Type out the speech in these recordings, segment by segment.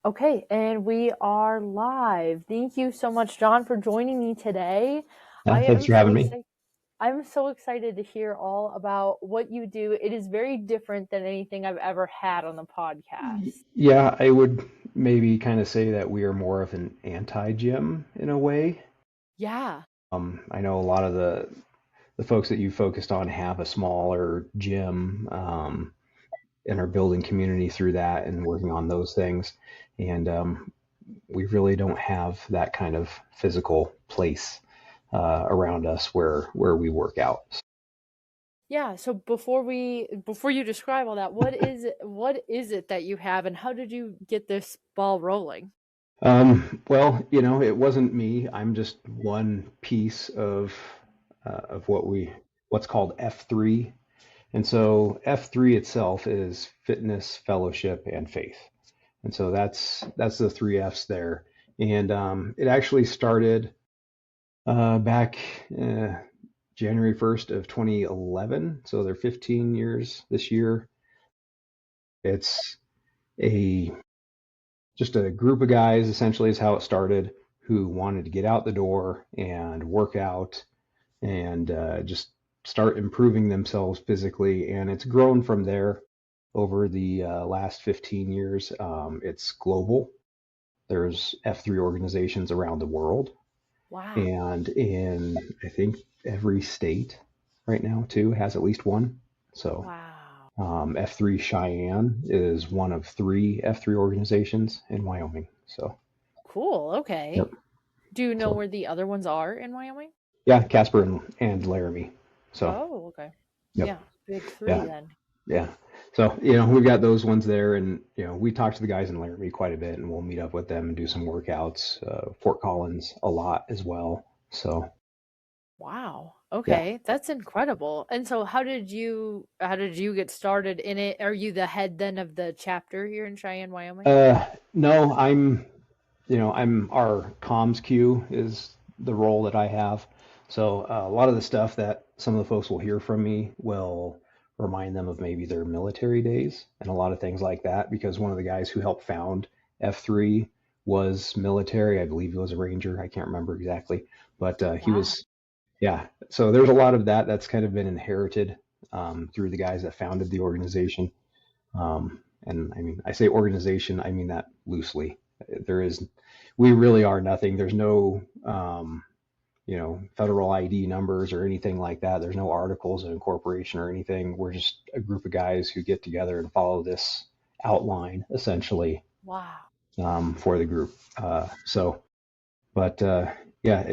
Okay, and we are live. Thank you so much, John, for joining me today. I Thanks am for so having me. excited. I'm so excited to hear all about what you do. It is very different than anything I've ever had on the podcast. Yeah, I would maybe kind of say that we are more of an anti-gym in a way. Yeah. I know a lot of the folks that you focused on have a smaller gym, and are building community through that and working on those things. And we really don't have that kind of physical place around us where we work out. Yeah, so before you describe all that, what is it that you have and how did you get this ball rolling? Well, it wasn't me. I'm just one piece of what's called F3. And so F3 itself is fitness, fellowship, and faith. And so that's the three F's there. And it actually started back uh, January 1st of 2011. So they're 15 years this year. It's a just a group of guys essentially is how it started who wanted to get out the door and work out and just start improving themselves physically. And it's grown from there over the last 15 years. It's global. There's F3 organizations around the world, Wow. and in I think every state right now too has at least one. So Wow. F3 Cheyenne is one of three F3 organizations in Wyoming. So, Cool. Okay. yep. Do you know So, where the other ones are in Wyoming? yeah, Casper and Laramie. So, Oh, okay. yep. Yeah, big three Yeah. then. Yeah. So, we've got those ones there. And, we talk to the guys in Laramie quite a bit and we'll meet up with them and do some workouts. Fort Collins a lot as well. So, Wow. yeah. Okay, that's incredible. And so how did you get started in it? Are you the head then of the chapter here in Cheyenne, Wyoming? No, I'm our comms queue is the role that I have. So a lot of the stuff that some of the folks will hear from me will remind them of maybe their military days and a lot of things like that. Because one of the guys who helped found F3 was military. I believe he was a ranger. I can't remember exactly, but he Wow. was, yeah. So there's a lot of that that's kind of been inherited through the guys that founded the organization. And I mean, I say organization, I mean that loosely. There is, we really are nothing. There's no, federal ID numbers or anything like that. There's no articles of incorporation or anything. We're just a group of guys who get together and follow this outline essentially Wow. for the group. But yeah,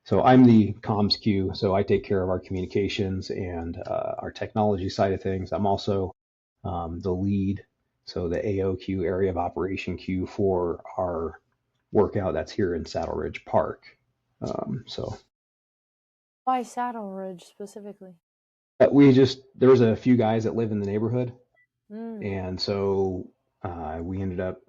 so I'm the comms queue. So I take care of our communications and our technology side of things. I'm also the lead, so the AOQ area of operation queue for our workout that's here in Saddle Ridge Park. So Why Saddle Ridge specifically? there's a few guys that live in the neighborhood, Mm. and so we ended up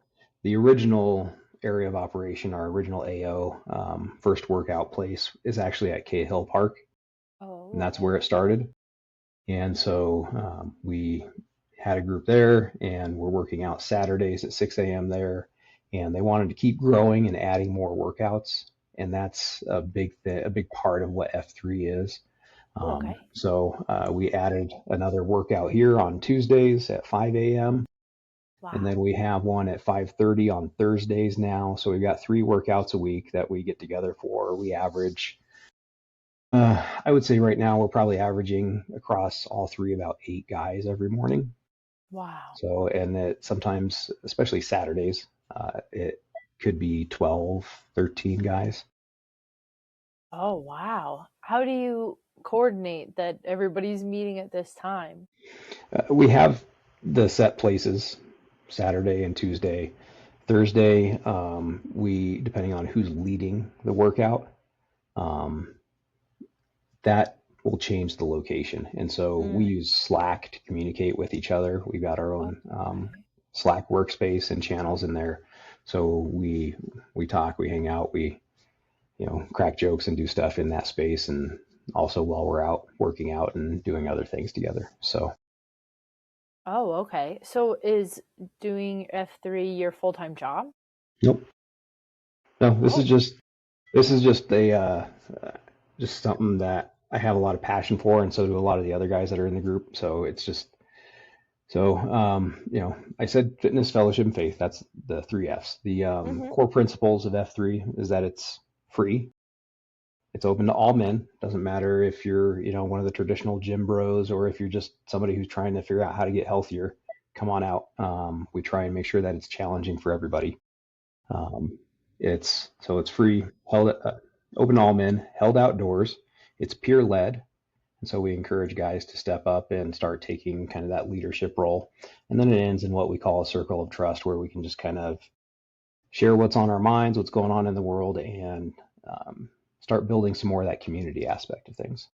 the original area of operation, our original AO first workout place is actually at Cahill Park, and Oh, that's okay. where it started. And so we had a group there, and we're working out Saturdays at 6 a.m. there. And they wanted to keep growing and adding more workouts, and that's a big part of what F3 is. Oh, okay. We added another workout here on Tuesdays at 5 a.m. And Wow. then we have one at 5:30 on Thursdays now. So we've got three workouts a week that we get together for. We average I would say right now we're probably averaging across all three about 8 guys every morning. Wow. So, and it sometimes, especially Saturdays, it could be 12, 13 guys. Oh, wow. How do you coordinate that everybody's meeting at this time? We have the set places Saturday and Tuesday. Thursday, depending on who's leading the workout, um, that will change the location. And so we Mm. use Slack to communicate with each other. We've got our Oh, own okay. Slack workspace and channels in there. So we talk, we hang out, we crack jokes and do stuff in that space, and also while we're out working out and doing other things together. So Oh, okay. So is doing F3 your full-time job? Nope. No, Oh, this is just something that I have a lot of passion for, and so do a lot of the other guys that are in the group. So it's just so I said fitness, fellowship, and faith. That's the three Fs. The mm-hmm. core principles of F3 is that it's free. It's open to all men. Doesn't matter if you're, one of the traditional gym bros or if you're just somebody who's trying to figure out how to get healthier. Come on out. We try and make sure that it's challenging for everybody. Um, it's free, open to all men, held outdoors. It's peer led, and so we encourage guys to step up and start taking kind of that leadership role. And then it ends in what we call a circle of trust, where we can just kind of share what's on our minds, what's going on in the world, and start building some more of that community aspect of things.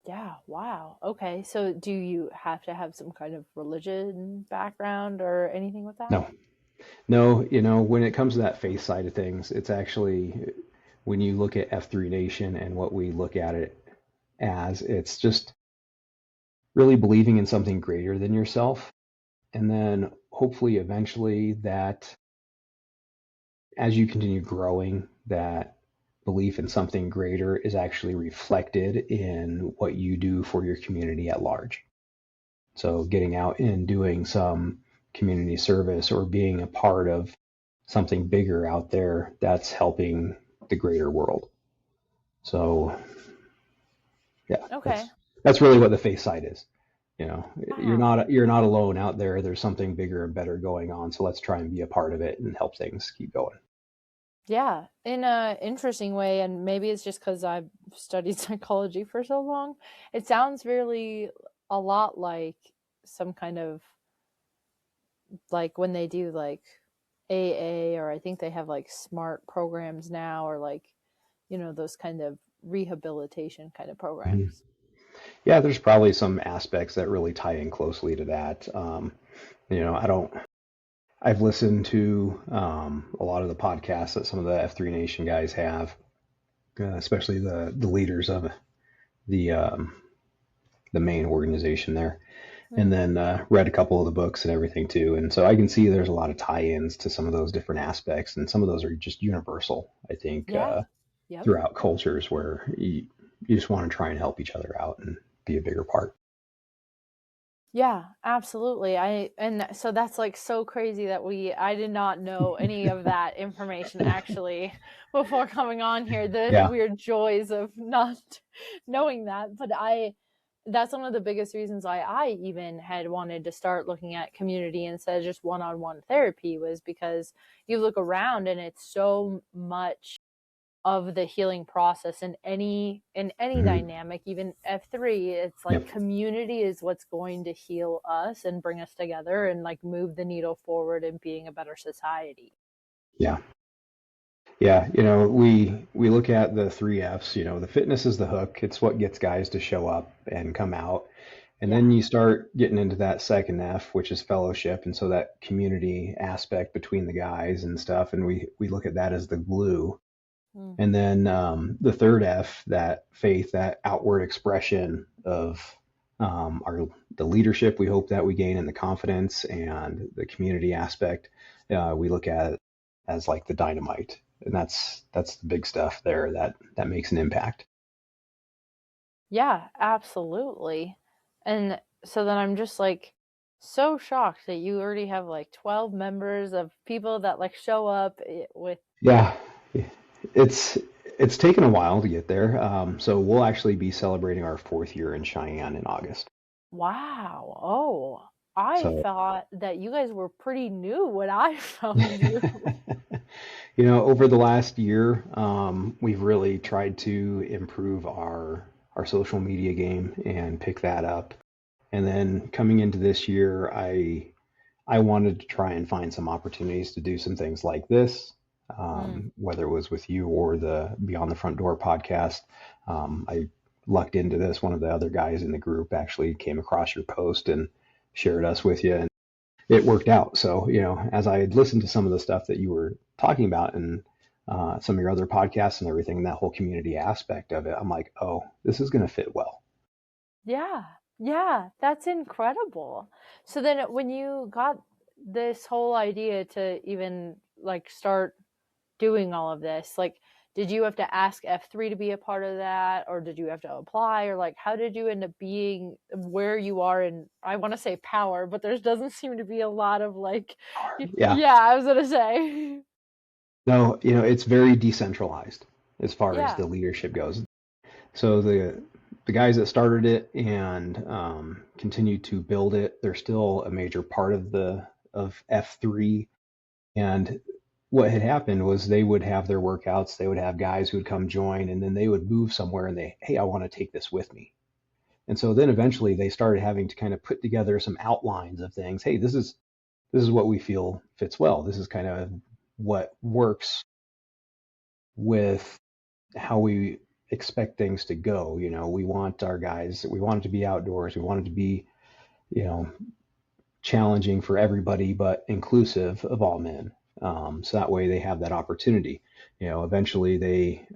Yeah, wow. Okay. So do you have to have some kind of religion background or anything with that? No, no, when it comes to that faith side of things, it's actually when you look at F3 Nation and what we look at it as, it's just really believing in something greater than yourself. And then hopefully eventually that as you continue growing, that belief in something greater is actually reflected in what you do for your community at large. So getting out and doing some community service or being a part of something bigger out there that's helping the greater world. So yeah, Okay. that's really what the faith side is. You know, Wow. you're not alone out there. There's something bigger and better going on. So let's try and be a part of it and help things keep going. Yeah, in a interesting way, and maybe it's just because I've studied psychology for so long. It sounds really a lot like some kind of like when they do like AA, or I think they have like smart programs now, or like, those kind of rehabilitation kind of Mhm. programs. Yeah, there's probably some aspects that really tie in closely to that. I don't. I've listened to a lot of the podcasts that some of the F3 Nation guys have, especially the leaders of the um, the main organization there, and Hmm. then read a couple of the books and everything too. And so I can see there's a lot of tie-ins to some of those different aspects, and some of those are just universal. I think Yeah. Yep. throughout cultures where you just want to try and help each other out and be a bigger part. Yeah, absolutely. So that's like so crazy that I did not know any of that information actually before coming on here. The Yeah. weird joys of not knowing that, but I that's one of the biggest reasons why I even had wanted to start looking at community instead of just one-on-one therapy, was because you look around and it's so much of the healing process in any Hmm. dynamic, even F3. It's like Yep. community is what's going to heal us and bring us together and like move the needle forward in being a better society. Yeah. Yeah, we look at the three F's. The fitness is the hook. It's what gets guys to show up and come out. And Yeah. then you start getting into that second F, which is fellowship, and so that community aspect between the guys and stuff. And we look at that as the glue. Mm. And then the third F, that faith, that outward expression of our the leadership we hope that we gain, and the confidence and the community aspect, we look at as like the dynamite, and that's the big stuff there that makes an impact. Yeah, absolutely. And so then I'm just like so shocked that you already have like 12 members of people that like show up with. Yeah, it's it's taken a while to get there. So we'll actually be celebrating our fourth year in Cheyenne in August. Wow. Oh, I So thought that you guys were pretty new when I found you. over the last year, we've really tried to improve our social media game and pick that up. And then coming into this year, I wanted to try and find some opportunities to do some things like this, Mm. whether it was with you or the Beyond the Front Door podcast. I lucked into this. One of the other guys in the group actually came across your post and shared us with you, and it worked out. So, as I had listened to some of the stuff that you were talking about and some of your other podcasts and everything, and that whole community aspect of it, I'm like, oh, this is going to fit well. Yeah. Yeah, that's incredible. So then when you got this whole idea to even like start doing all of this, like did you have to ask F3 to be a part of that, or did you have to apply, or like how did you end up being where you are in, I want to say power, but there doesn't seem to be a lot of like Yeah. yeah, I was going to say. No, it's very decentralized as far as Yeah. the leadership goes. So the guys that started it and continued to build it, they're still a major part of the of F3. And what had happened was they would have their workouts, they would have guys who would come join, and then they would move somewhere and hey, I want to take this with me. And so then eventually they started having to kind of put together some outlines of things. Hey, this is what we feel fits well. This is kind of what works with how we expect things to go. We want our guys, we want it to be outdoors, we want it to be, you know, challenging for everybody, but inclusive of all men. So that way they have that opportunity. Eventually they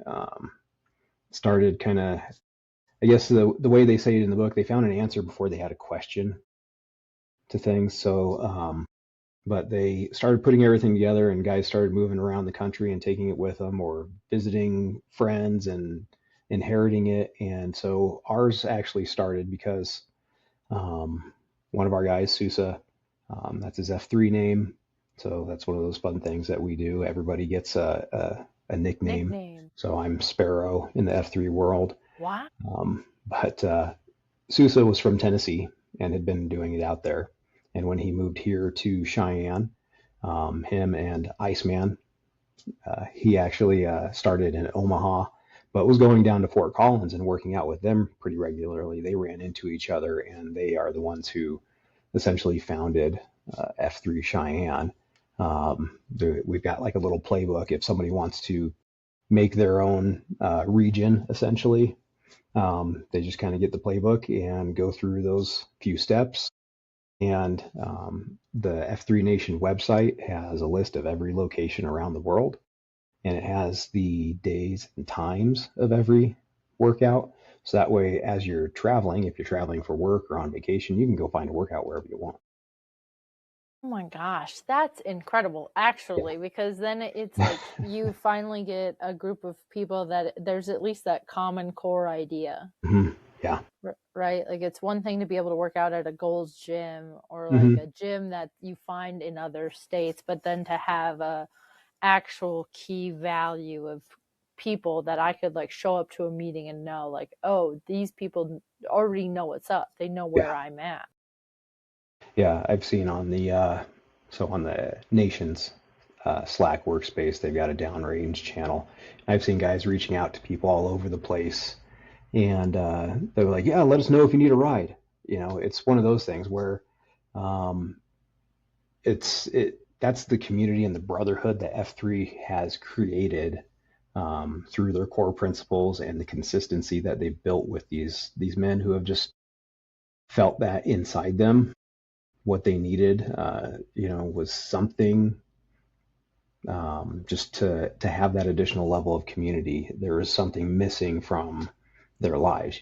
started kind of, I guess the way they say it in the book, they found an answer before they had a question to things. So, but they started putting everything together, and guys started moving around the country and taking it with them, or visiting friends and inheriting it. And so ours actually started because um, one of our guys, Sousa, that's his F3 name. So that's one of those fun things that we do. Everybody gets a nickname. Nickname. So I'm Sparrow in the F3 world. Wow. But Sousa was from Tennessee and had been doing it out there. And when he moved here to Cheyenne, him and Iceman, he actually started in Omaha, but was going down to Fort Collins and working out with them pretty regularly. They ran into each other, and they are the ones who essentially founded F3 Cheyenne. We've got like a little playbook if somebody wants to make their own region, essentially. They just kind of get the playbook and go through those few steps. And the F3 Nation website has a list of every location around the world, and it has the days and times of every workout. So that way, as you're traveling, if you're traveling for work or on vacation, you can go find a workout wherever you want. Oh my gosh, that's incredible, actually, because then it's Yeah. like you finally get a group of people that there's at least that common core idea, Mhm. Yeah. right? Like it's one thing to be able to work out at a Gold's Gym or like Hmm. a gym that you find in other states, but then to have a actual key value of people that I could like show up to a meeting and know like, oh, these people already know what's up. They know where Yeah. I'm at. Yeah. I've seen on the nation's Slack workspace, they've got a downrange channel. I've seen guys reaching out to people all over the place, and they're like, "Yeah, let us know if you need a ride." It's one of those things where um, that's the community and the brotherhood that F3 has created through their core principles and the consistency that they've built with these men who have just felt that inside them. What they needed, was something, just to have that additional level of community. There was something missing from their lives.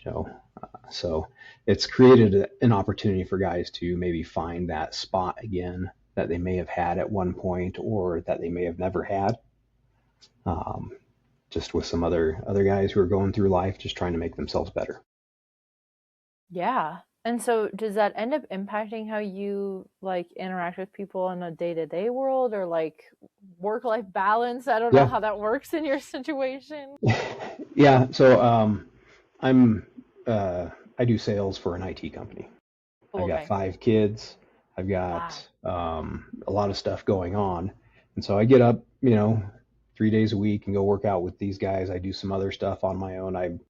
So it's created an opportunity for guys to maybe find that spot again that they may have had at one point, or that they may have never had. Um, just with some other guys who are going through life just trying to make themselves better. Yeah. And so does that end up impacting how you like interact with people in a day-to-day world or like work-life balance? I don't know Yeah. how that works in your situation. Yeah. So I'm I do sales for an IT company. Oh, I've got okay. 5 kids. I've got Wow. a lot of stuff going on, and so I get up, 3 days a week and go work out with these guys. I do some other stuff on my own. I'm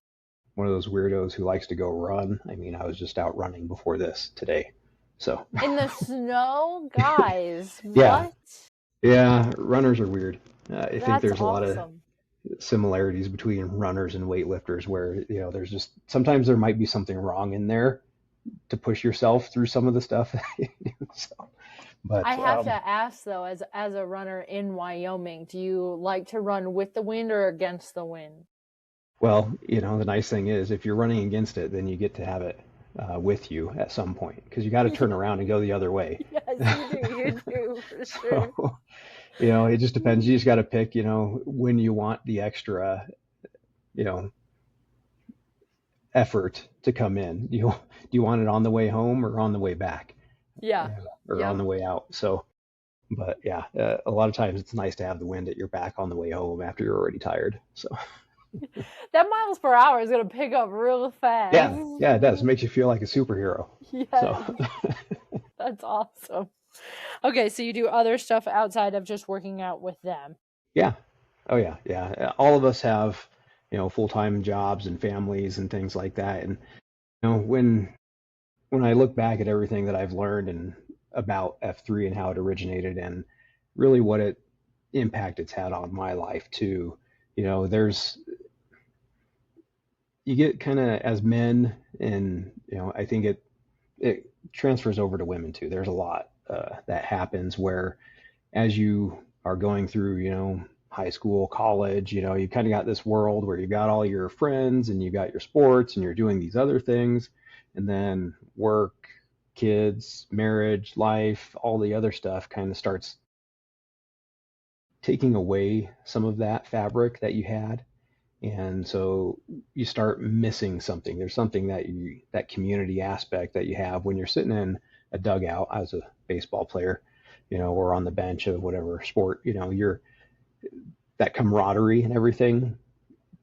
one of those weirdos who likes to go run. I mean, I was just out running before this today. So In the snow, guys, yeah, what? yeah, runners are weird. I think That's there's a lot of awesome. similarities between runners and weightlifters where, there's just sometimes there might be something wrong in there to push yourself through some of the stuff. So, I but have to ask though, as a runner in Wyoming, do you like to run with the wind or against the wind? well, the nice thing is if you're running against it, then you get to have it with you at some point because you got to turn around and go the other way. Yes, you do for sure. So, it just depends. You just got to pick, when you want the extra, you know, effort to come in. Do you want it on the way home or on the way back, Yeah. or on Yep. the way out? So, but yeah, a lot of times it's nice to have the wind at your back on the way home after you're already tired. So That miles per hour is gonna pick up real fast. yeah, yeah, it does. It makes you feel like a superhero. So Yes, that's awesome. Okay, so you do other stuff outside of just working out with them. yeah, oh yeah, yeah. All of us have, full-time jobs and families and things like that. And when I look back at everything that I've learned and about F3 and how it originated and really what it impact it's had on my life too, there's you get kind of as men, and I think it transfers over to women too. There's a lot that happens where as you are going through, high school, college, you kind of got this world where you got all your friends and you got your sports and you're doing these other things, and then work, kids, marriage, life, all the other stuff kind of starts taking away some of that fabric that you had. And so you start missing something. There's something that community aspect that you have when you're sitting in a dugout as a baseball player, or on the bench of whatever sport, you're that camaraderie and everything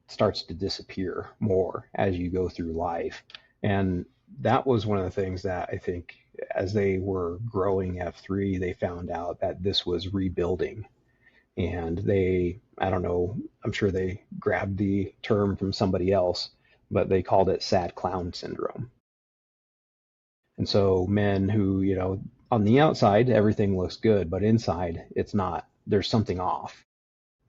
starts to disappear more as you go through life. And that was one of the things that I think as they were growing F3, they found out that this was rebuilding. And I don't know, I'm sure they grabbed the term from somebody else, but they called it sad clown syndrome. And so men who, on the outside, everything looks good, but inside it's not, there's something off.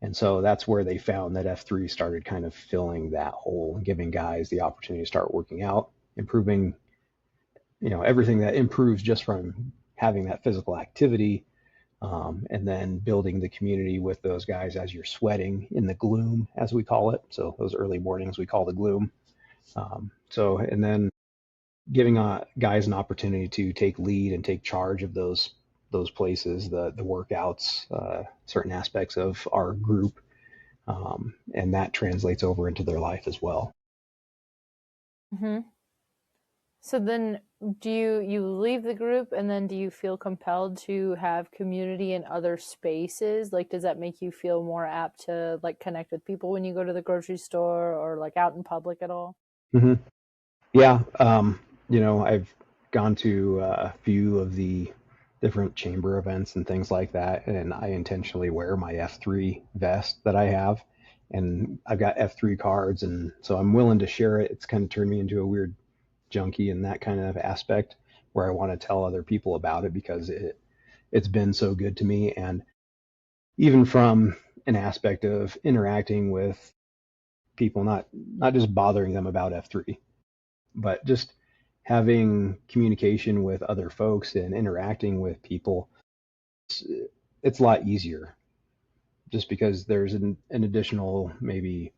And so that's where they found that F3 started kind of filling that hole and giving guys the opportunity to start working out, improving, everything that improves just from having that physical activity, and then building the community with those guys as you're sweating in the gloom, as we call it. So those early mornings we call the gloom. And then giving guys an opportunity to take lead and take charge of those places, the workouts, certain aspects of our group, and that translates over into their life as well. Hmm. So then, do you leave the group, and then do you feel compelled to have community in other spaces? Like, does that make you feel more apt to like connect with people when you go to the grocery store or like out in public at all? Hmm. Yeah, I've gone to a few of the different chamber events and things like that, and I intentionally wear my F3 vest that I have, and I've got F3 cards, and so I'm willing to share it. It's kind of turned me into a weird junkie in that kind of aspect where I want to tell other people about it because it's been so good to me, and even from an aspect of interacting with people, not just bothering them about F3, but just having communication with other folks and interacting with people, it's, it's a lot easier just because there's an additional maybe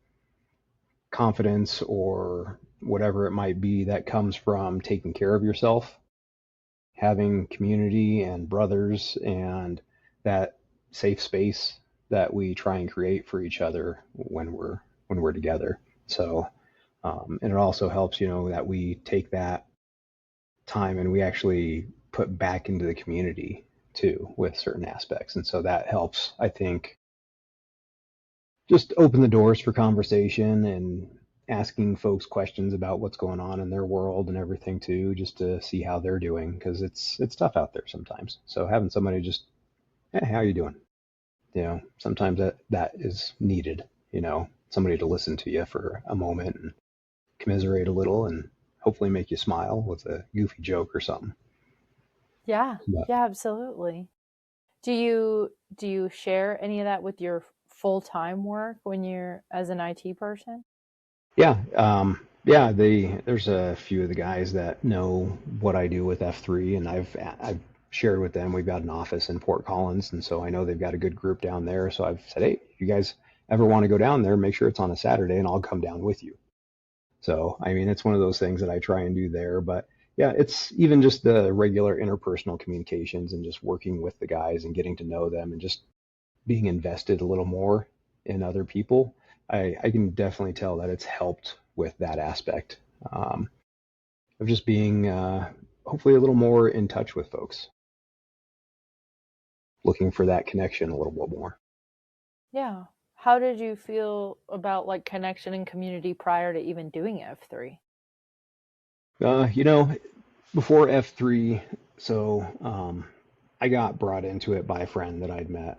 confidence or whatever it might be that comes from taking care of yourself, having community and brothers and that safe space that we try and create for each other when we're together. So and it also helps, that we take that time and we actually put back into the community too with certain aspects. And so that helps, I think, just open the doors for conversation and asking folks questions about what's going on in their world and everything too, just to see how they're doing because it's tough out there sometimes. So having somebody just, hey, how you doing? Sometimes that is needed. Somebody to listen to you for a moment and commiserate a little and hopefully make you smile with a goofy joke or something. Yeah, But yeah, absolutely. Do you share any of that with your full-time work when you're as an IT person? yeah, yeah, there's a few of the guys that know what I do with F3, and I've shared with them. We've got an office in Fort Collins, and so I know they've got a good group down there. So I've said, hey, if you guys ever want to go down there, make sure it's on a Saturday, and I'll come down with you. So I mean, it's one of those things that I try and do there. But Yeah, it's even just the regular interpersonal communications and just working with the guys and getting to know them and just being invested a little more in other people. I can definitely tell that it's helped with that aspect um, of just being hopefully a little more in touch with folks, looking for that connection a little bit more. Yeah. How did you feel about like connection and community prior to even doing F3? You know, before F3, so I got brought into it by a friend that I'd met.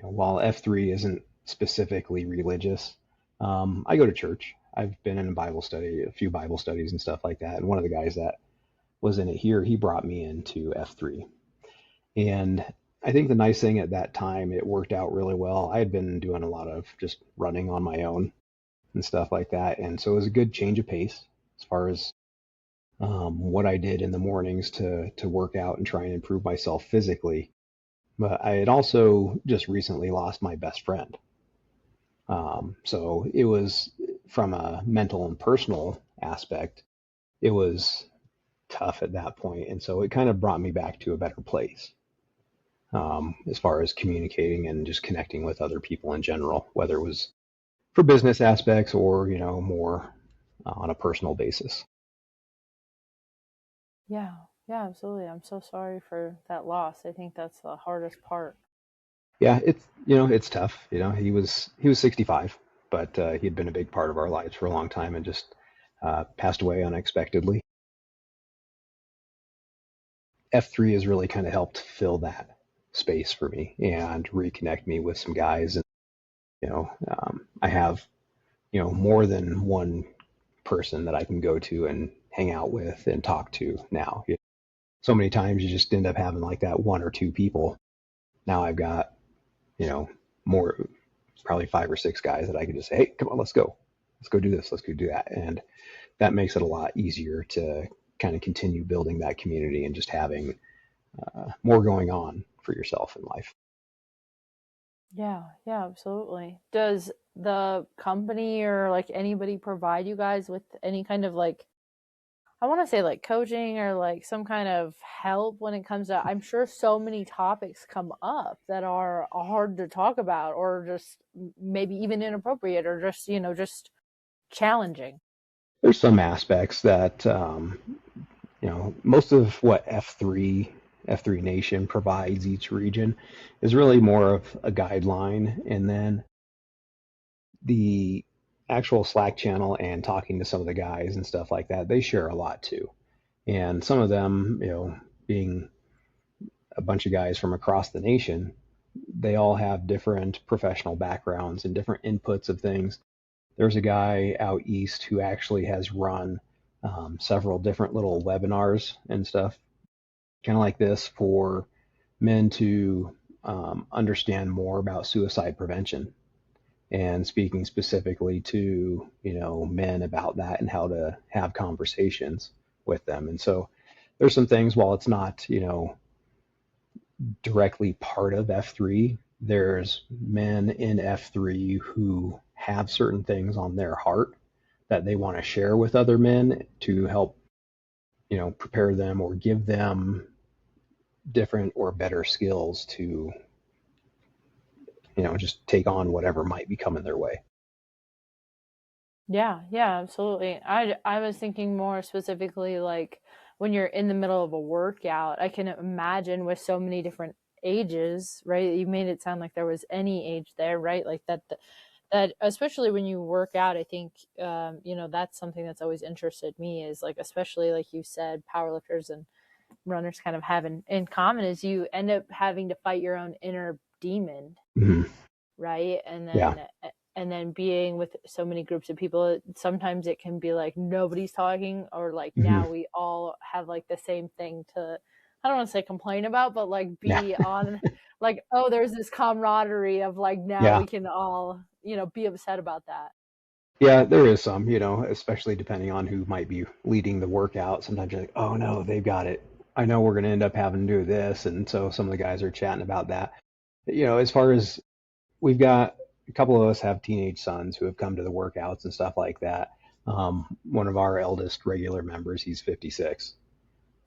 While F3 isn't specifically religious, I go to church. I've been in a Bible study, a few Bible studies and stuff like that. And one of the guys that was in it here, he brought me into F3. And I think the nice thing at that time, it worked out really well. I had been doing a lot of just running on my own and stuff like that. And so it was a good change of pace as far as what I did in the mornings to work out and try and improve myself physically. But I had also just recently lost my best friend. So it was from a mental and personal aspect, it was tough at that point. And so it kind of brought me back to a better place as far as communicating and just connecting with other people in general, whether it was for business aspects or, more on a personal basis. Yeah. Yeah, absolutely. I'm so sorry for that loss. I think that's the hardest part. Yeah, it's tough. He was 65, but he had been a big part of our lives for a long time and just passed away unexpectedly. F3 has really kind of helped fill that space for me and reconnect me with some guys. And I have more than one person that I can go to and hang out with and talk to now. So many times you just end up having like that one or two people. Now I've got you know more, probably five or six guys that I can just say, hey, come on, let's go do this, let's go do that, and that makes it a lot easier to kind of continue building that community and just having more going on for yourself in life. Yeah, yeah, absolutely. Does the company or like anybody provide you guys with any kind of like, I want to say like coaching or like some kind of help when it comes to, I'm sure so many topics come up that are hard to talk about or just maybe even inappropriate or just, just challenging. There's some aspects that most of what F3 Nation provides each region is really more of a guideline, and then the actual Slack channel and talking to some of the guys and stuff like that, they share a lot too. And some of them, being a bunch of guys from across the nation, they all have different professional backgrounds and different inputs of things. There's a guy out east who actually has run several different little webinars and stuff, kind of like this, for men to understand more about suicide prevention and speaking specifically to men about that and how to have conversations with them. And so there's some things, while it's not directly part of F3, there's men in F3 who have certain things on their heart that they want to share with other men to help prepare them or give them different or better skills to just take on whatever might be coming their way. Yeah, yeah, absolutely. I was thinking more specifically like when you're in the middle of a workout, I can imagine with so many different ages, right? You made it sound like there was any age there, right? Like that especially when you work out, I think that's something that's always interested me is like especially like you said, powerlifters and runners kind of have in common is you end up having to fight your own inner demon, Mm-hmm. right? Yeah. And then being with so many groups of people, sometimes it can be like nobody's talking, or like Mm-hmm. now we all have like the same thing to, I don't want to say complain about, but like Yeah. be on, like, oh, there's this camaraderie of like now Yeah. we can all be upset about that. Yeah, there is some, especially depending on who might be leading the workout. Sometimes you're like, oh no, they've got it. I know we're going to end up having to do this. And so some of the guys are chatting about that. As far as we've got a couple of us have teenage sons who have come to the workouts and stuff like that. One of our eldest regular members, he's 56.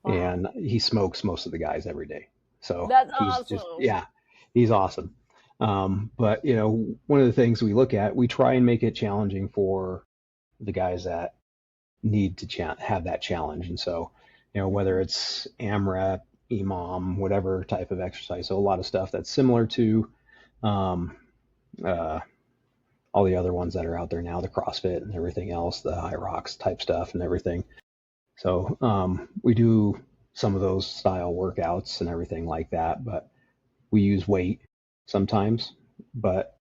Wow. and he smokes most of the guys every day. So That's he's just, awesome. yeah, he's awesome. But one of the things we look at, we try and make it challenging for the guys that need to have that challenge. And so, whether Mhm. it's AMRAP, EMOM, whatever type of exercise, so a lot of stuff that's similar to um, uh, all the other ones that are out there now, the CrossFit and everything else, the high rocks type stuff and everything. So we do some of those style workouts and everything like that, but we use weight sometimes, but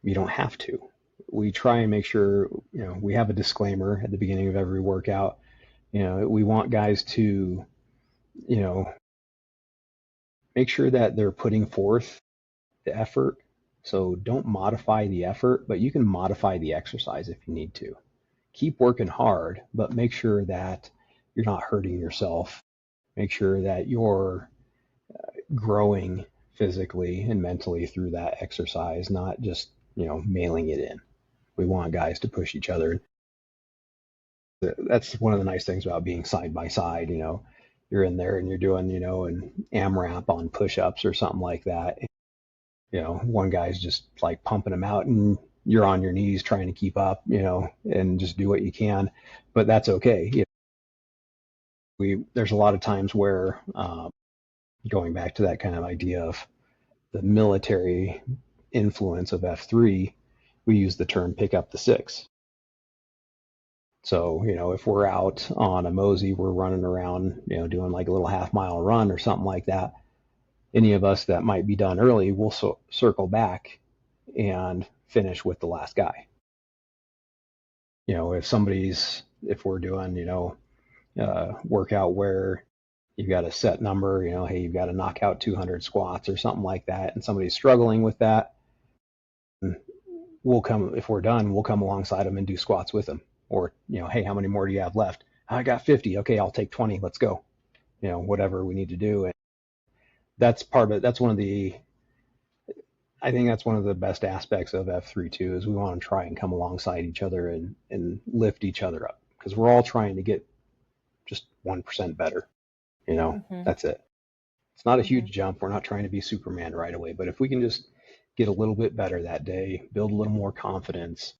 you don't have to. We try and make sure, we have a disclaimer at the beginning of every workout. We want guys to, you know, make sure that they're putting forth the effort. So don't modify the effort, but you can modify the exercise if you need to. Keep working hard, but make sure that you're not hurting yourself. Make sure that you're growing physically and mentally through that exercise, not just, mailing it in. We want guys to push each other. That's one of the nice things about being side by side. You're in there and you're doing, an AMRAP on push ups or something like that. One guy's just like pumping them out and you're on your knees trying to keep up, and just do what you can. But that's okay. There's a lot of times where, going back to that kind of idea of the military influence of F3, we use the term pick up the six. So, if we're out on a mosey, we're running around, doing like a little half-mile run or something like that. Any of us that might be done early will circle back and finish with the last guy. If we're doing, workout where you've got a set number, hey, you've got to knock out 200 squats or something like that, and somebody's struggling with that, if we're done, we'll come alongside them and do squats with them. Or, hey, how many more do you have left? I got 50. Okay, I'll take 20. Let's go. Whatever we need to do. And that's one of the, I think that's one of the best aspects of F3 too, is we want to try and come alongside each other and lift each other up because we're all trying to get just 1% better. Mhm. That's it. It's not a Mhm. huge jump. We're not trying to be Superman right away, but if we can just get a little bit better that day, build a little more confidence,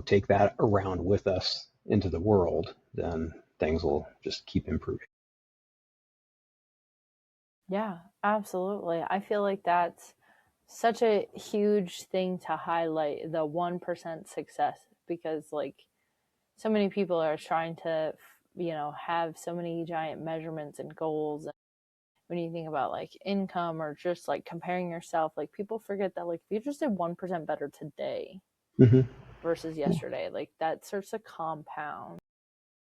take that around with us into the world, then things will just keep improving. Yeah, absolutely. I feel like that's such a huge thing to highlight, the 1% success, because like so many people are trying to, have so many giant measurements and goals. And when you think about like income or just like comparing yourself, like people forget that like if you just did 1% better today Mm-hmm. versus yesterday, like that starts to compound.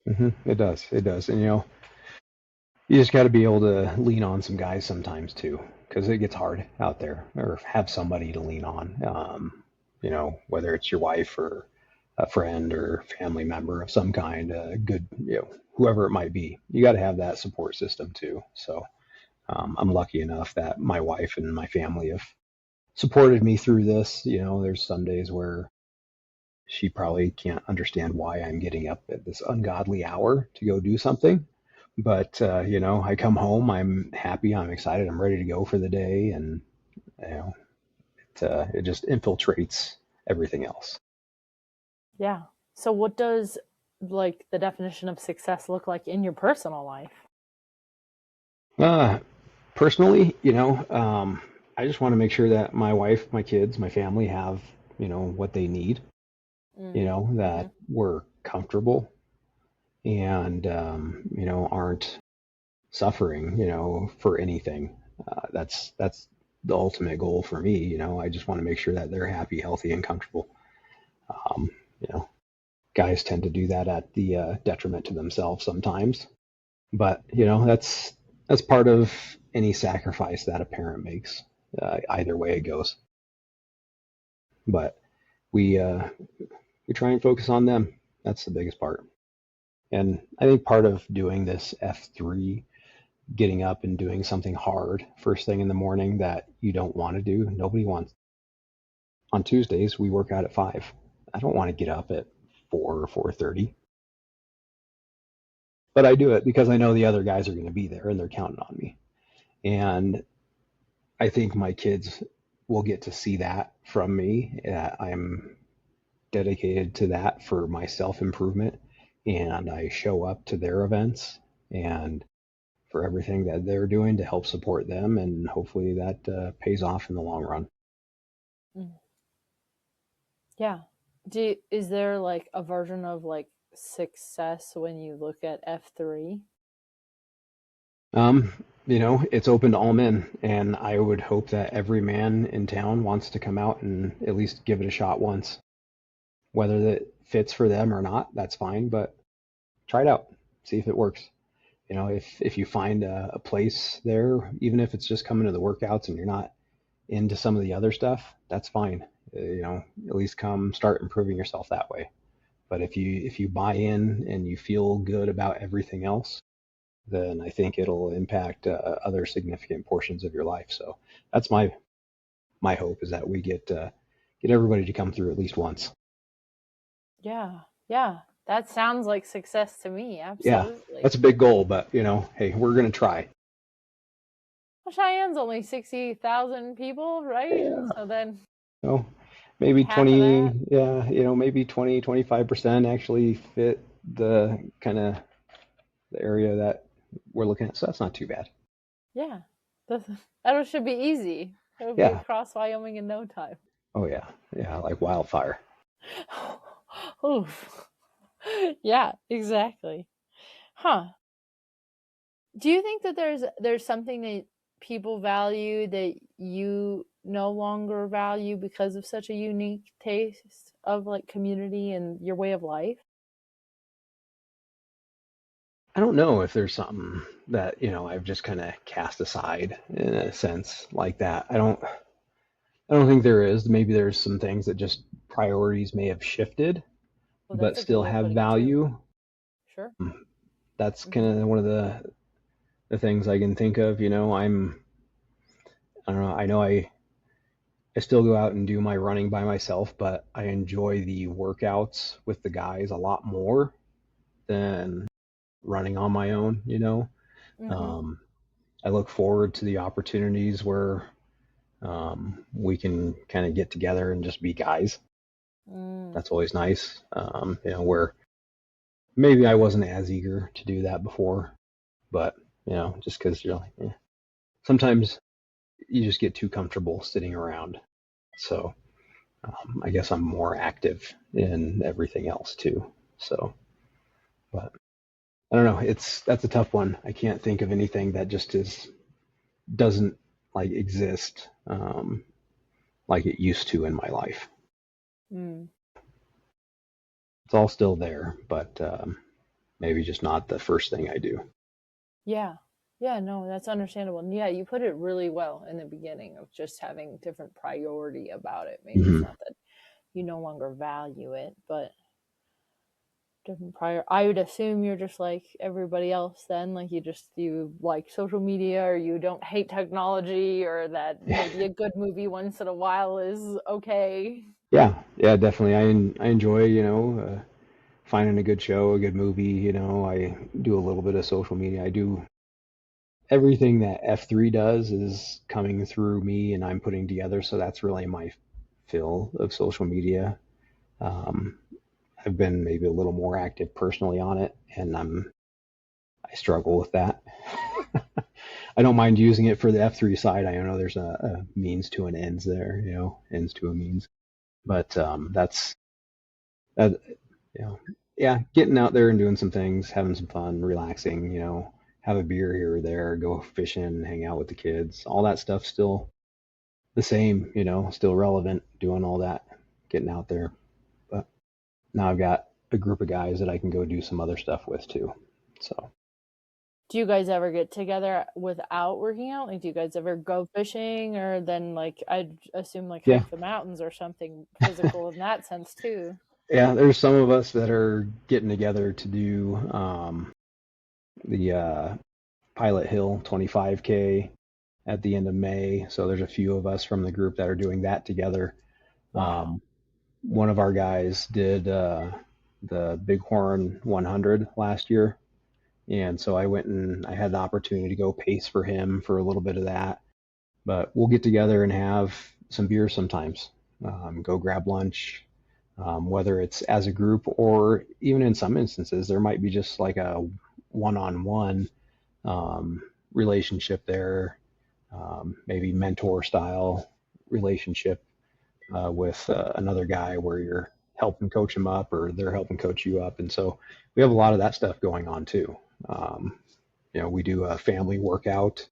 Mm-hmm. It does. It does. And you just got to be able to lean on some guys sometimes too, because it gets hard out there, or have somebody to lean on. Whether it's your wife or a friend or family member of some kind, good, whoever it might be, you got to have that support system too. So I'm lucky enough that my wife and my family have supported me through this. There's some days where she probably can't understand why I'm getting up at this ungodly hour to go do something. But I come home, I'm happy, I'm excited, I'm ready to go for the day, and you know, it just infiltrates everything else. Yeah. So what does like the definition of success look like in your personal life? Uh, Personally, I just want to make sure that my wife, my kids, my family have what they need. Mm. That Mhm. we're comfortable and aren't suffering, for anything. That's the ultimate goal for me. I just want to make sure that they're happy, healthy, and comfortable. Um, you know, Guys tend to do that at the detriment to themselves sometimes, but that's part of any sacrifice that a parent makes. Either way it goes, but we uh, we try and focus on them. That's the biggest part. And I think part of doing this F3, getting up and doing something hard first thing in the morning that you don't want to do. Nobody wants. On Tuesdays, we work out at 5. I don't want to get up at 4 or 4:30. but I do it because I know the other guys are going to be there and they're counting on me. And I think my kids will get to see that from me. I'm dedicated to that for my self improvement, and I show up to their events and for everything that they're doing to help support them, and hopefully that pays off in the long run. Mm. Yeah. Is there like a version of like success when you look at F3? Um, it's open to all men, and I would hope that every man in town wants to come out and at least give it a shot once. Whether that fits for them or not, that's fine, but try it out, see if it works. If you find a place there, even if it's just coming to the workouts and you're not into some of the other stuff, that's fine. At least come start improving yourself that way. But if you buy in and you feel good about everything else, then I think it'll impact other significant portions of your life. So that's my hope is that we get everybody to come through at least once. Yeah. Yeah. That sounds like success to me. Yeah, Absolutely. that's a big goal, but hey, we're gonna try. Well, Cheyenne's only 60,000 people, right? Yeah. So then So maybe half of 20, that. yeah, maybe 20, 25% actually fit the kind of the area that we're looking at. So that's not too bad. Yeah. That should be easy. It'll be Yeah. across Wyoming in no time. Oh yeah. Yeah, like wildfire. Oof. Yeah, exactly. Huh. Do you think that there's something that people value that you no longer value because of such a unique taste of like community and your way of life? I don't know if there's something that, I've just kind of cast aside in a sense like that. I don't think there is. Maybe there's some things that just priorities may have shifted, Well, but that's a good still way of have putting it too. value. Sure. That's Hmm. kind of one of the things I can think of. I don't know. I still go out and do my running by myself, but I enjoy the workouts with the guys a lot more than running on my own. Hmm. Um, I look forward to the opportunities where we can kind of get together and just be guys. Mm. That's always nice. Where maybe I wasn't as eager to do that before, but just because you're like, sometimes you just get too comfortable sitting around. So I guess I'm more active in everything else too. So, but I don't know. That's a tough one. I can't think of anything that just doesn't like exist like it used to in my life. Mm. It's all still there, but maybe just not the first thing I do. Yeah. Yeah, no, that's understandable. And yeah, you put it really well in the beginning of just having different priority about it. Maybe it's Hmm. not that you no longer value it, but different prior. I would assume you're just like everybody else then, like you like social media or you don't hate technology or that maybe a good movie once in a while is okay. Yeah, yeah, definitely. I enjoy finding a good show, a good movie. I do a little bit of social media. I do everything that F3 does is coming through me and I'm putting together. So that's really my fill of social media. Um, I've been maybe a little more active personally on it, and I struggle with that. I don't mind using it for the F3 side. I know there's a means to an ends there, ends to a means, but that's that, you know, yeah, getting out there and doing some things, having some fun, relaxing, have a beer here or there, go fishing, hang out with the kids, all that stuff still the same, still relevant, doing all that, getting out there. But now I've got a group of guys that I can go do some other stuff with too. So Do you guys ever get together without working out? Like, do you guys ever go fishing or then like I'd assume like yeah, hike the mountains or something physical in that sense too? yeah. There's some of us that are getting together to do the Pilot Hill 25K at the end of May. So there's a few of us from the group that are doing that together. Wow. Um, One of our guys did the Bighorn 100 last year, And so I went and I had the opportunity to go pace for him for a little bit of that. But we'll get together and have some beers sometimes, go grab lunch, whether it's as a group or even in some instances, there might be just like a one-on-one relationship there, maybe mentor style relationship with another guy where you're helping coach them up or they're helping coach you up. And so we have a lot of that stuff going on too. Um, we do a family workout.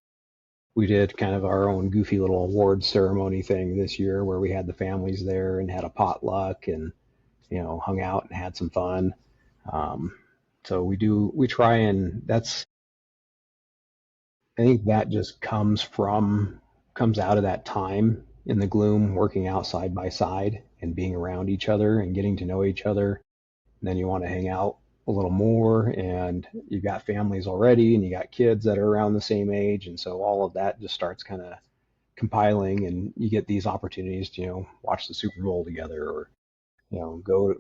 We did kind of our own goofy little awards ceremony thing this year where we had the families there and had a potluck and, hung out and had some fun. Um, so we try and I think that just comes out of that time in the gloom, working out side by side and being around each other and getting to know each other. And then you want to hang out a little more, and you've got families already and you got kids that are around the same age. And so all of that just starts kind of compiling, and you get these opportunities to, watch the Super Bowl together or, go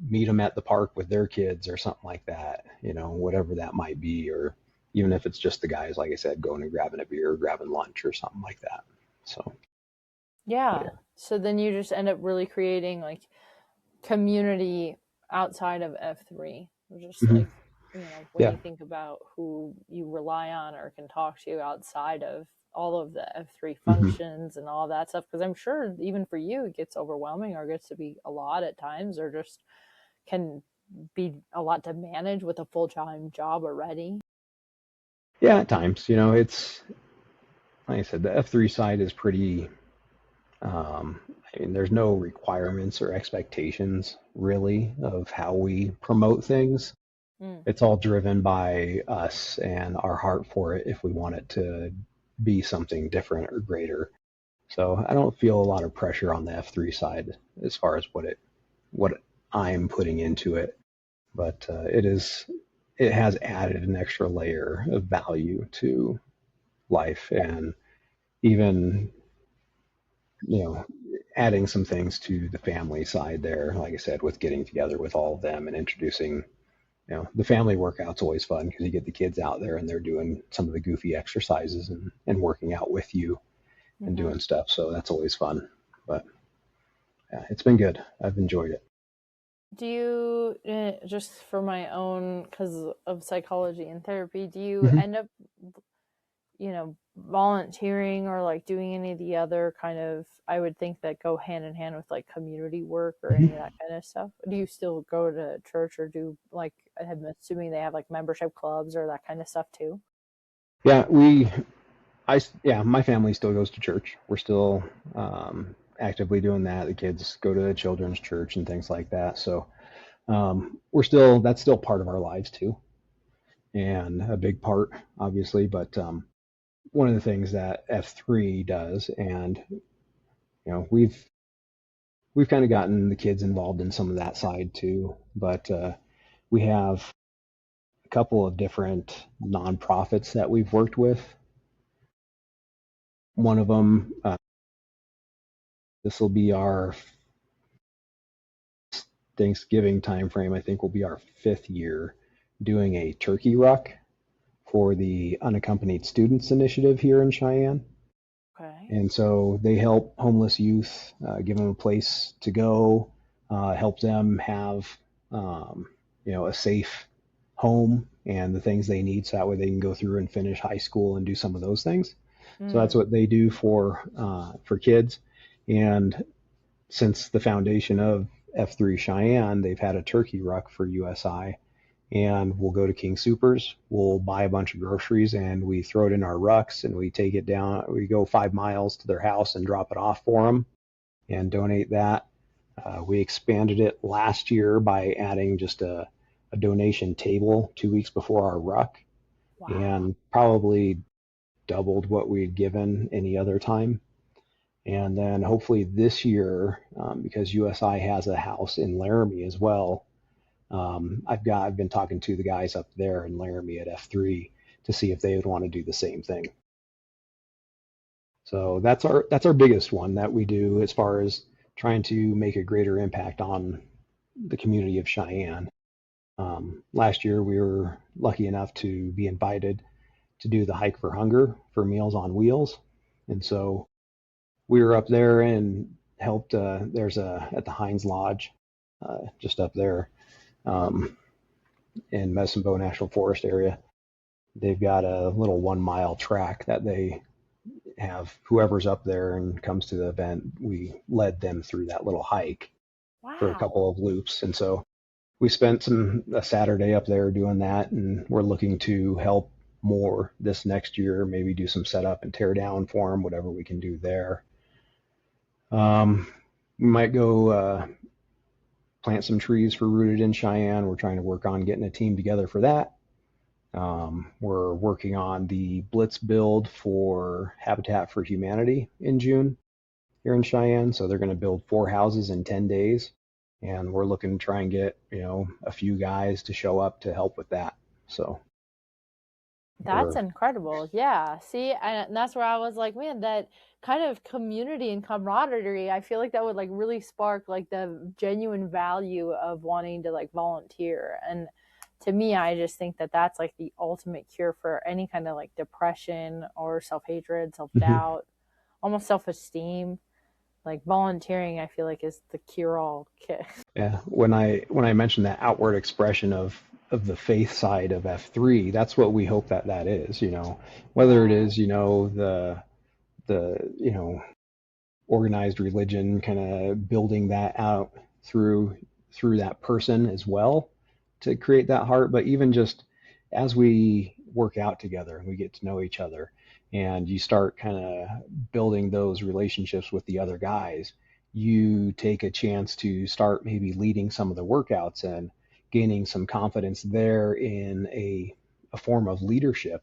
meet them at the park with their kids or something like that, whatever that might be. Or even if it's just the guys, like I said, going and grabbing a beer, or grabbing lunch or something like that. So, Yeah. yeah. So then you just end up really creating like community outside of F3. Just Hmm. like, when Yeah. you think about who you rely on or can talk to outside of all of the F3 Hmm. functions and all that stuff. Because I'm sure even for you, it gets overwhelming or gets to be a lot at times, or just can be a lot to manage with a full time job already. Yeah. At times, it's like I said, the F3 side is pretty. Um, I mean, there's no requirements or expectations really of how we promote things. Mm. It's all driven by us and our heart for it if we want it to be something different or greater. So I don't feel a lot of pressure on the F3 side as far as what I'm putting into it, but it has added an extra layer of value to life, and even, you know adding some things to the family side there, like I said, with getting together with all of them and introducing, the family workout's always fun because you get the kids out there and they're doing some of the goofy exercises and working out with you and Mm-hmm. doing stuff. So that's always fun. But yeah, it's been good. I've enjoyed it. Do you, just for my own, because of psychology and therapy, do you Hmm. end up, volunteering or like doing any of the other kind of, I would think that go hand in hand with like community work or any of Hmm. that kind of stuff? Do you still go to church or do like, I'm assuming they have like membership clubs or that kind of stuff too? Yeah, yeah, my family still goes to church. We're still actively doing that. The kids go to the children's church and things like that. So that's still part of our lives too, and a big part, obviously. But one of the things that F3 does, and we've kind of gotten the kids involved in some of that side too. But we have a couple of different nonprofits that we've worked with. One of them, this will be our Thanksgiving timeframe. I think will be our 5th year doing a turkey ruck for the Unaccompanied Students Initiative here in Cheyenne. Okay. And so they help homeless youth, give them a place to go, help them have, um, a safe home and the things they need so that way they can go through and finish high school and do some of those things. So that's Mm. what they do for kids. And since the foundation of F3 Cheyenne, they've had a turkey ruck for USI, and we'll go to King Supers. We'll buy a bunch of groceries and we throw it in our rucks and we take it down. We go 5 miles to their house and drop it off for them and donate that. We expanded it last year by adding just a donation table 2 weeks before our ruck, Wow. and probably doubled what we'd given any other time. And then hopefully this year, because USI has a house in Laramie as well, I've been talking to the guys up there in Laramie at F3 to see if they would want to do the same thing. So that's our biggest one that we do as far as trying to make a greater impact on the community of Cheyenne. Last year, we were lucky enough to be invited to do the Hike for Hunger for Meals on Wheels. And so we were up there and helped. There's at the Hines Lodge, just up there um, in Medicine Bow National Forest area. They've got a little 1 mile track that they have. Whoever's up there and comes to the event, we led them through that little hike for a Wow. couple of loops. And so we spent a Saturday up there doing that, and we're looking to help more this next year. Maybe do some setup and tear down for them, whatever we can do there. Um, we might go plant some trees for Rooted in Cheyenne. We're trying to work on getting a team together for that. We're working on the Blitz build for Habitat for Humanity in June here in Cheyenne. So they're going to build 4 houses in 10 days. And we're looking to try and get, a few guys to show up to help with that. So That's we're, incredible. Yeah. See, and that's where I was like, man, that kind of community and camaraderie, I feel like that would like really spark like the genuine value of wanting to like volunteer. And to me, I just think that that's like the ultimate cure for any kind of like depression or self-hatred, self-doubt, almost self-esteem. Like volunteering, I feel like is the cure-all kit. yeah, when I mentioned that outward expression of the faith side of F3, that's what we hope that is, whether it Yeah. is, the organized religion, kind of building that out through that person as well to create that heart. But even just as we work out together and we get to know each other, and you start kind of building those relationships with the other guys, you take a chance to start maybe leading some of the workouts and gaining some confidence there in a form of leadership.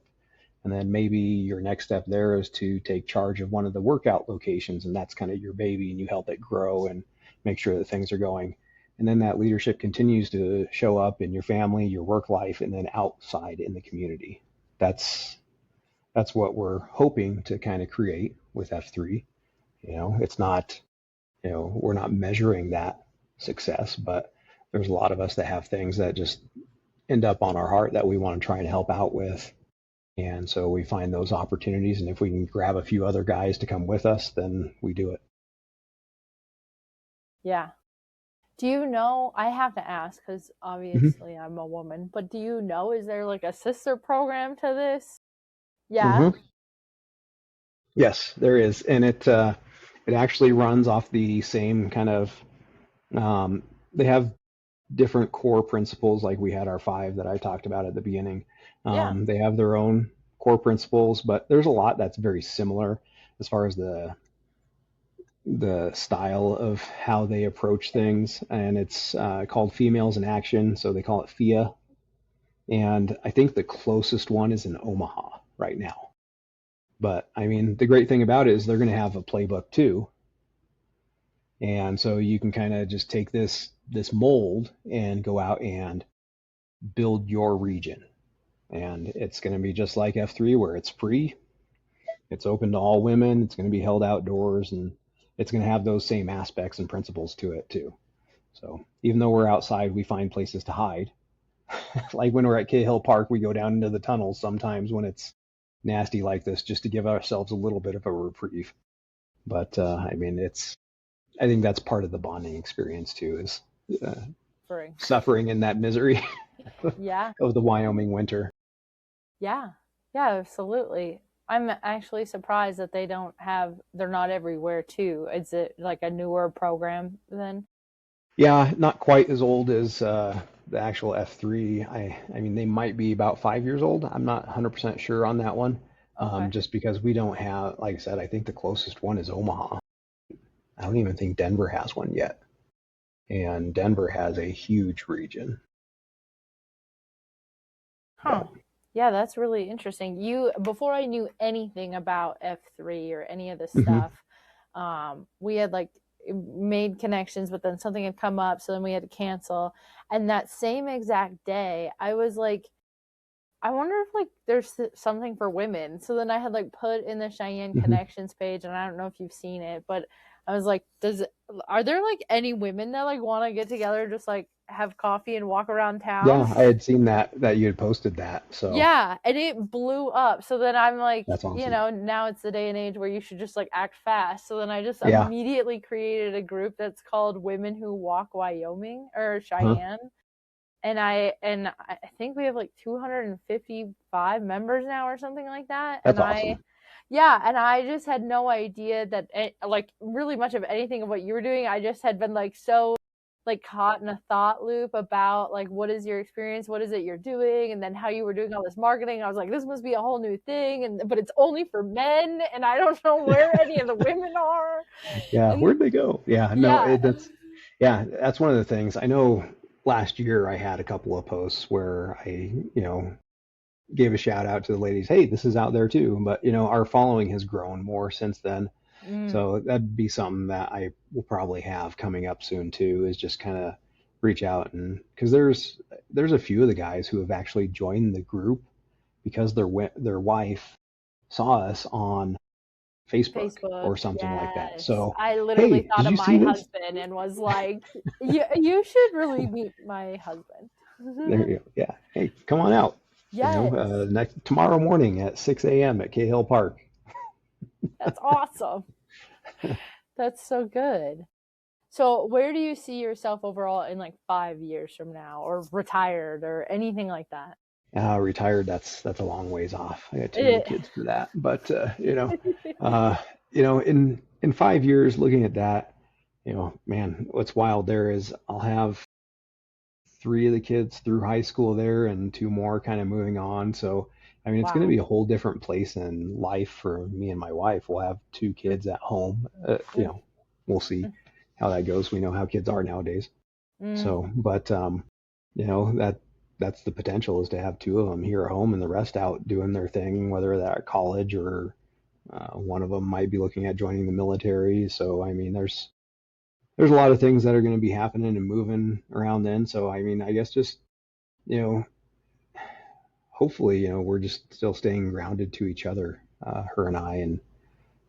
And then maybe your next step there is to take charge of one of the workout locations, and that's kind of your baby, and you help it grow and make sure that things are going. And then that leadership continues to show up in your family, your work life, and then outside in the community. That's that's what we're hoping to kind of create with F3. It's not, we're not measuring that success, but there's a lot of us that have things that just end up on our heart that we want to try and help out with, and so we find those opportunities. And if we can grab a few other guys to come with us, then we do it. Yeah. Do you know? I have to ask because Mm-hmm. obviously I'm a woman, but do you know, is there like a sister program to this? Yeah. Mm-hmm. Yes, there is. And it actually runs off the same kind of, they have different core principles, like we had our five that I talked about at the beginning. Yeah. They have their own core principles, but there's a lot that's very similar as far as the style of how they approach things. And it's called Females in Action, so they call it FIA. And I think the closest one is in Omaha right now. But I mean, the great thing about it is they're going to have a playbook too, and so you can kind of just take this mold and go out and build your region. And it's going to be just like F3, where it's free, it's open to all women, it's going to be held outdoors, and it's going to have those same aspects and principles to it too. So even though we're outside, we find places to hide. Like when we're at Cahill Park, we go down into the tunnels sometimes when it's nasty like this, just to give ourselves a little bit of a reprieve. But I mean, I think that's part of the bonding experience too, is uh, Spring. suffering in that misery Yeah. of the Wyoming winter. Yeah. Yeah, absolutely. I'm actually surprised that they're not everywhere too. Is it like a newer program then? Yeah, not quite as old as the actual F3. I mean, they might be about 5 years old. I'm not 100% sure on that one, Okay. just because we don't have, like I said, I think the closest one is Omaha. I don't even think Denver has one yet. And Denver has a huge region. Huh. But Yeah, that's really interesting. Before I knew anything about F3 or any of this mhm. stuff, we had like made connections, but then something had come up, so then we had to cancel. And that same exact day, I was like, I wonder if like there's something for women. So then I had like put in the Cheyenne Mhm. connections page, and I don't know if you've seen it, but I was like, are there like any women that like want to get together, just like have coffee and walk around town? Yeah, I had seen that you had posted that, so Yeah, and it blew up. So then I'm like, that's awesome. now it's the day and age where you should just like act fast. So then I just Yeah. immediately created a group that's called Women Who Walk Wyoming or Huh. Cheyenne. And I think we have like 255 members now or something like that. That's awesome. Yeah, and I just had no idea that like really much of anything of what you were doing. I just had been like so like caught in a thought loop about like what is your experience, what is it you're doing, and then how you were doing all this marketing. I was like, this must be a whole new thing, and but it's only for men, and I don't know where any of the women are. Yeah, And where'd they go? Yeah, no, yeah, that's one of the things. I know last year I had a couple of posts where I gave a shout out to the ladies, hey, this is out there too. But our following has grown more since then. mm, So that'd be something that I will probably have coming up soon too, is just kind of reach out, and because there's a few of the guys who have actually joined the group because their wife saw us on Facebook Facebook, or something like that. yes. So, I literally hey, thought did of you my see this? husband and was like, you should really meet my husband. There you go. Yeah. Hey, come on out. Yes, Next tomorrow morning at 6 a.m. at Cahill Park. that's awesome. That's so good. So, where do you see yourself overall in like 5 years from now, or retired, or anything like that? Retired, that's a long ways off. I got too many It, kids for that. But uh, in 5 years, looking at that, man, what's wild there is I'll have three of the kids through high school there, and two more kind of moving on. So, I mean, it's going to wow. be a whole different place in life for me and my wife. We'll have two kids at home. We'll see how that goes. We know how kids are nowadays. Mm, So, but that's the potential, is to have two of them here at home and the rest out doing their thing, whether they're at college or one of them might be looking at joining the military. So, I mean, there's a lot of things that are going to be happening and moving around then. So, I mean, I guess just you know, hopefully, we're just still staying grounded to each other, her and I, and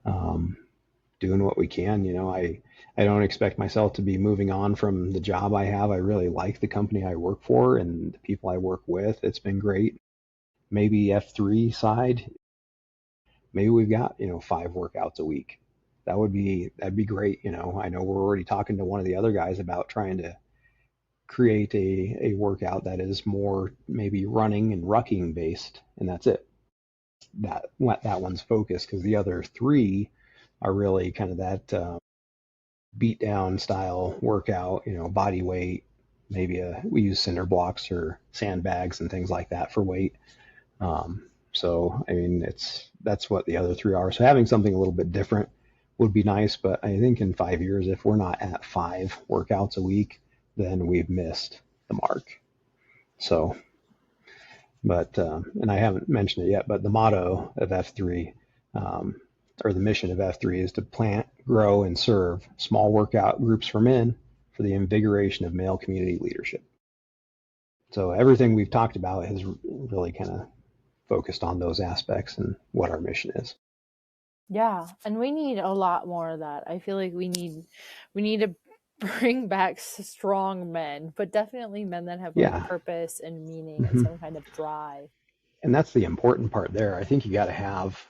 um, doing what we can. I don't expect myself to be moving on from the job I have. I really like the company I work for and the people I work with. It's been great. Maybe F3 side, maybe we've got, 5 workouts a week. That'd be great. I know we're already talking to one of the other guys about trying to create a workout that is more maybe running and rucking based, and that's it. That one's focused, because the other three are really kind of that beat down style workout, body weight. Maybe we use cinder blocks or sandbags and things like that for weight. So I mean, that's what the other three are. So having something a little bit different would be nice. But I think in 5 years, if we're not at 5 workouts a week, then we've missed the mark. So, but and I haven't mentioned it yet, but the motto of F3, um, or the mission of F3, is to plant, grow, and serve small workout groups for men for the invigoration of male community leadership. So everything we've talked about has really kind of focused on those aspects and what our mission is. yeah, and we need a lot more of that. I feel like we need to bring back strong men, but definitely men that have like Yeah. purpose and meaning and Hmm. some kind of drive. And that's the important part there. I think you got to have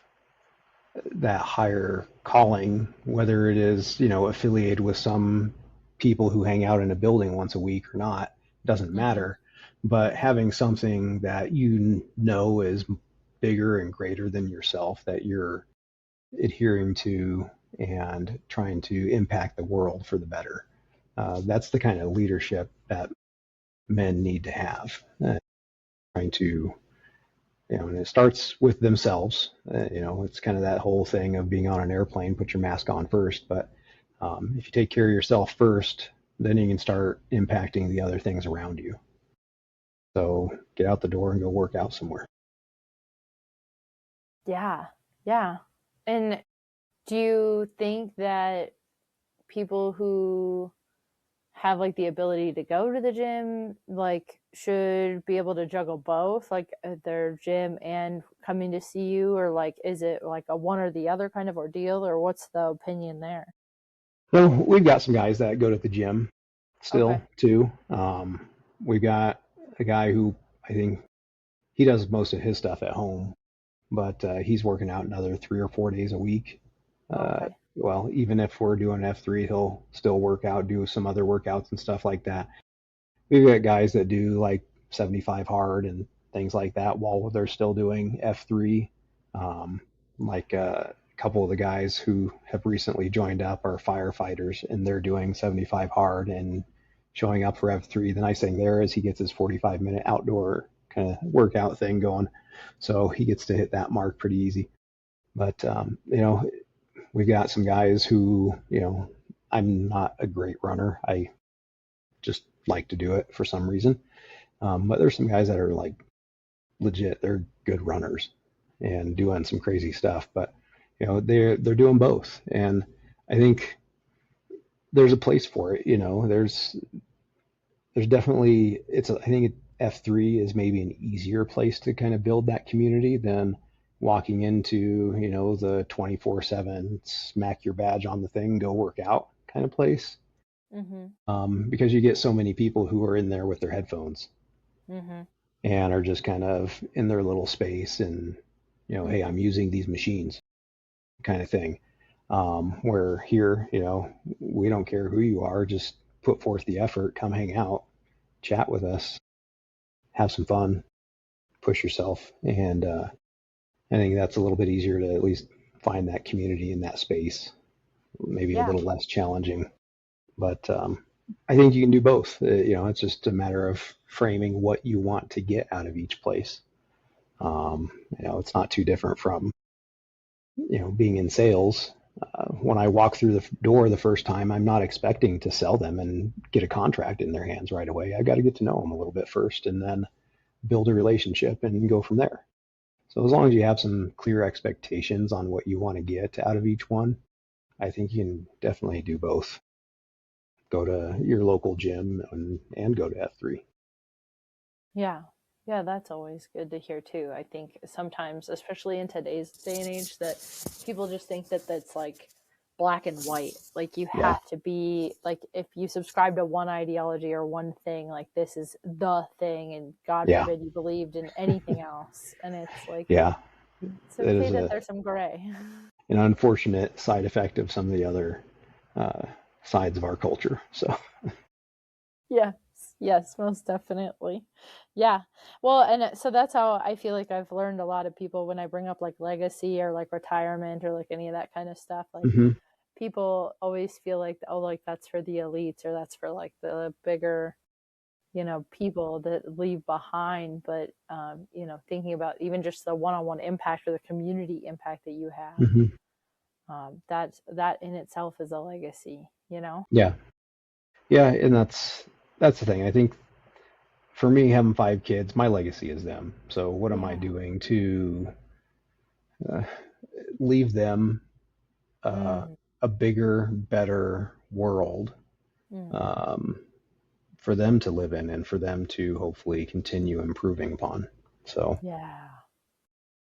that higher calling, whether it is, affiliated with some people who hang out in a building once a week or not, doesn't Hmm. matter. But having something that is bigger and greater than yourself, that you're adhering to and trying to impact the world for the better. That's the kind of leadership that men need to have. Trying to, and it starts with themselves. It's kind of that whole thing of being on an airplane, put your mask on first. But if you take care of yourself first, then you can start impacting the other things around you. So get out the door and go work out somewhere. Yeah, yeah. And do you think that people who have like the ability to go to the gym like should be able to juggle both, like their gym and coming to see you, or like is it like a one or the other kind of ordeal, or what's the opinion there? So we've got some guys that go to the gym still Okay. too. We've got a guy who I think he does most of his stuff at home, but he's working out another 3 or 4 days a week. Okay. Well, even if we're doing F3, he'll still work out, do some other workouts and stuff like that. We've got guys that do like 75 hard and things like that while they're still doing F3. Um, like a couple of the guys who have recently joined up are firefighters and they're doing 75 hard and showing up for F3. The nice thing there is he gets his 45-minute outdoor kind of workout thing going. So he gets to hit that mark pretty easy. But, we've got some guys who, I'm not a great runner. I just like to do it for some reason. But there's some guys that are like legit. They're good runners and doing some crazy stuff. But they're doing both, and I think there's a place for it. There's definitely I think F3 is maybe an easier place to kind of build that community than walking into the 24/7 smack your badge on the thing, go work out kind of place. Mhm. Because you get so many people who are in there with their headphones Mhm. and are just kind of in their little space and hey, I'm Mhm. using these machines kind of thing. Where here, we don't care who you are, just put forth the effort, come hang out, chat with us, have some fun, push yourself. And I think that's a little bit easier to at least find that community in that space, maybe a Yeah. little less challenging. But I think you can do both. It's just a matter of framing what you want to get out of each place. It's not too different from being in sales. When I walk through the door the first time, I'm not expecting to sell them and get a contract in their hands right away. I got to get to know them a little bit first and then build a relationship and go from there. So as long as you have some clear expectations on what you want to get out of each one, I think you can definitely do both. Go to your local gym and go to F3. Yeah. Yeah, that's always good to hear too. I think sometimes, especially in today's day and age, that people just think that that's like black and white. Like you Yeah, have to be like if you subscribe to one ideology or one thing, like this is the thing and God yeah, forbid you believed in anything else. And it's like yeah. it's It okay is that there's some gray. an unfortunate side effect of some of the other uh, sides of our culture. So, Yes, yes, most definitely. Yeah. Well, and so that's how I feel like I've learned a lot of people when I bring up like legacy or like retirement or like any of that kind of stuff. Like mhm, people always feel like, oh, like that's for the elites or that's for like the bigger, people that leave behind. But, thinking about even just the one on one impact or the community impact that you have, mhm. that in itself is a legacy. Yeah, yeah, and that's the thing. I think for me, having 5 kids, my legacy is them. So, what am I Yeah. doing to uh, leave them uh, Mm, a bigger, better world mm-hmm. um, for them to live in and for them to hopefully continue improving upon? So, Yeah.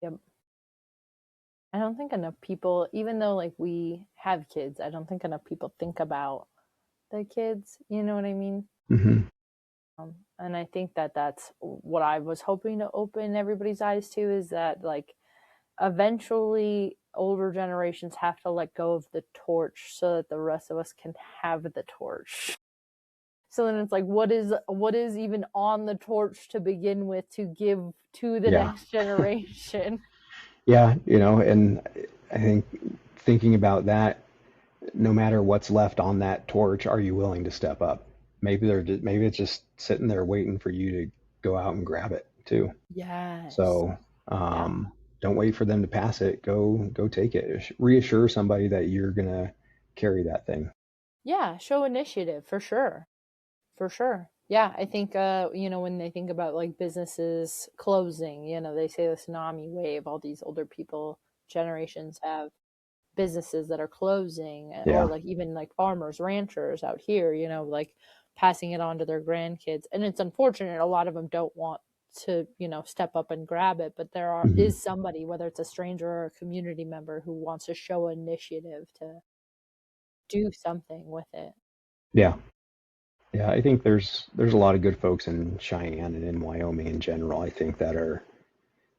Yep. I don't think enough people, even though like we have kids, I don't think enough people think about the kids. You know what I mean? mhm, And I think that that's what I was hoping to open everybody's eyes to is that like eventually older generations have to let go of the torch so that the rest of us can have the torch. So then it's like what is even on the torch to begin with to give to the yeah, next generation? yeah, and I think thinking about that, no matter what's left on that torch, are you willing to step up? Maybe it's just sitting there waiting for you to go out and grab it too. Yes. So Yeah. don't wait for them to pass it. Go take it. Reassure somebody that you're gonna carry that thing. Yeah, show initiative for sure. For sure. Yeah, I think when they think about like businesses closing, they say the tsunami wave, all these older people generations have businesses that are closing or Yeah. like even like farmers, ranchers out here, like passing it on to their grandkids. And it's unfortunate a lot of them don't want to, step up and grab it, but there are Hmm. is somebody, whether it's a stranger or a community member who wants to show initiative to do something with it. Yeah. Yeah, I think there's a lot of good folks in Cheyenne and in Wyoming in general, I think that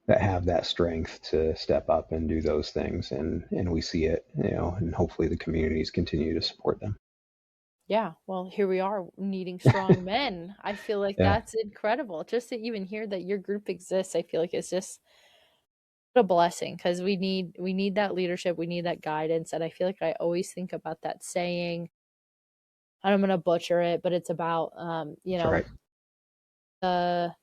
have that strength to step up and do those things, and we see it, and hopefully the communities continue to support them. Yeah, well, here we are needing strong men. I feel like Yeah. that's incredible. Just to even hear that your group exists, I feel like it's just a blessing because we need that leadership, we need that guidance, and I feel like I always think about that saying, and I'm gonna butcher it, but it's about That's right. the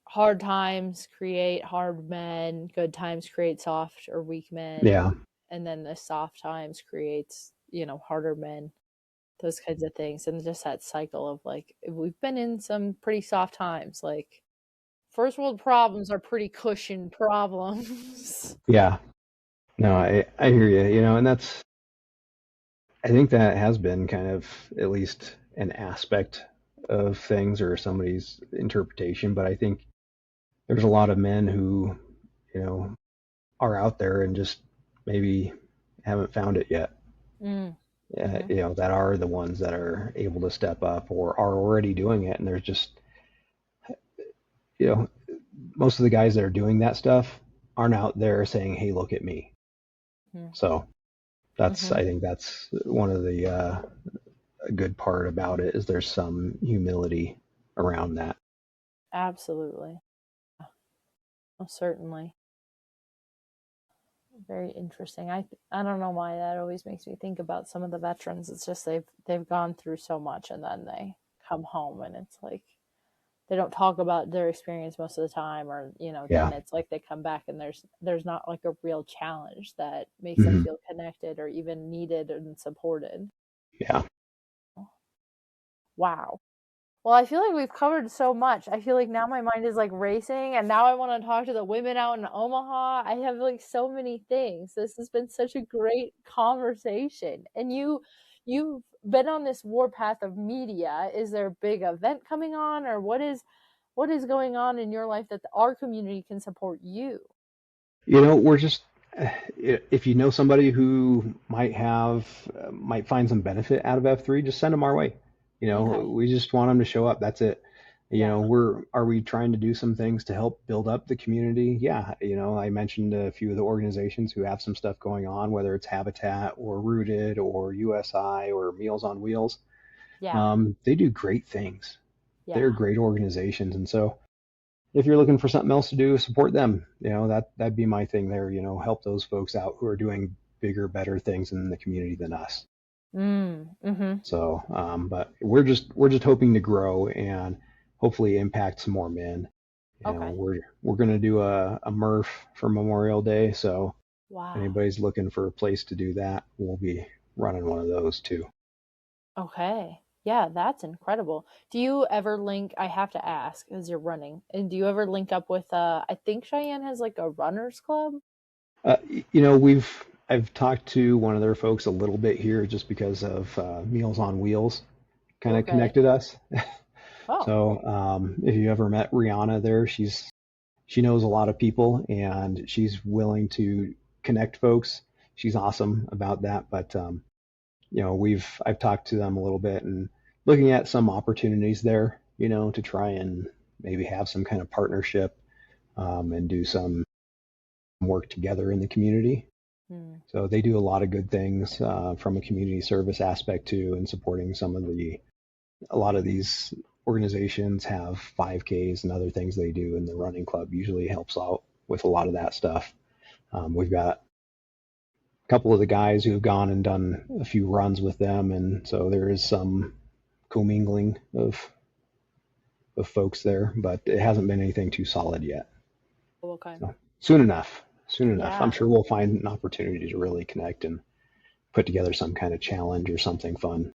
hard times create hard men, good times create soft or weak men, Yeah. and then the soft times creates, harder men. Those kinds of things, and just that cycle of like we've been in some pretty soft times. Like first world problems are pretty cushioned problems. Yeah. No, I hear you, and I think that has been kind of at least an aspect of things or somebody's interpretation, but I think there's a lot of men who, you know, are out there and just maybe haven't found it yet. Mm, mm-hmm. That are the ones that are able to step up or are already doing it. And there's just, you know, most of the guys that are doing that stuff aren't out there saying, "Hey, look at me." So Mm-hmm. I think that's one of the a good part about it is there's some humility around that. Absolutely. Oh, certainly. Very interesting. I don't know why that always makes me think about some of the veterans. It's just they've gone through so much and then they come home and it's like they don't talk about their experience most of the time, or then Yeah. it's like they come back and there's not like a real challenge that makes them Hmm. feel connected or even needed and supported. Yeah. Wow. Well, I feel like we've covered so much. I feel like now my mind is like racing and now I want to talk to the women out in Omaha. I have like so many things. This has been such a great conversation. And you've been on this warpath of media. Is there a big event coming on, or what is going on in your life that our community can support you? We're just if you know somebody who might find some benefit out of F3, just send them our way. Okay. We just want them to show up. That's it. Yeah. Are we trying to do some things to help build up the community? Yeah. I mentioned a few of the organizations who have some stuff going on, whether it's Habitat or Rooted or USI or Meals on Wheels. Yeah. They do great things. They're Yeah. great organizations, and so if you're looking for something else to do, support them. That'd be my thing there. Help those folks out who are doing bigger, better things in the community than us. Mm-hmm. So, but we're just hoping to grow and hopefully impact some more men. Okay. We're gonna do a MRF for Memorial Day. So if Wow. anybody's looking for a place to do that, we'll be running one of those too. Okay. Yeah, that's incredible. Do you ever link, I have to ask as you're running, and do you ever link up with I think Cheyenne has like a runners club? Uh, I've talked to one of their folks a little bit here just because of Meals on Wheels kind of Okay. connected us. Oh, So if you ever met Rihanna there, she knows a lot of people and she's willing to connect folks. She's awesome about that. But I've talked to them a little bit and looking at some opportunities there, to try and maybe have some kind of partnership and do some work together in the community. hmm. So they do a lot of good things from a community service aspect too, and supporting a lot of these organizations have 5Ks and other things they do, and the running club usually helps out with a lot of that stuff. We've got a couple of the guys who have gone and done a few runs with them, and so there is some commingling of folks there, but it hasn't been anything too solid yet. Okay. So soon enough, soon enough, I'm Yeah. sure we'll find an opportunity to really connect and put together some kind of challenge or something fun.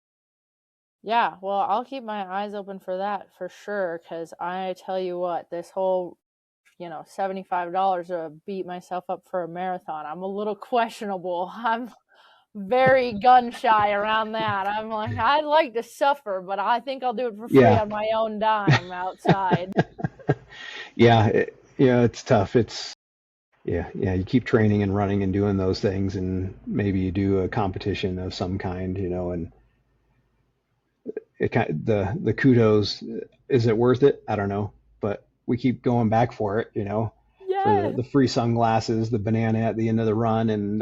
Yeah, well, I'll keep my eyes open for that for sure, because I tell you what, this whole, $75 to beat myself up for a marathon, I'm a little questionable. I'm very gun shy around that. I'm like, I'd like to suffer, but I think I'll do it for free Yeah, on my own dime outside. yeah, it's tough. yeah, you keep training and running and doing those things, and maybe you do a competition of some kind, and the kudos, is it worth it? I don't know, but we keep going back for it, for Yes. the free sunglasses, the banana at the end of the run, and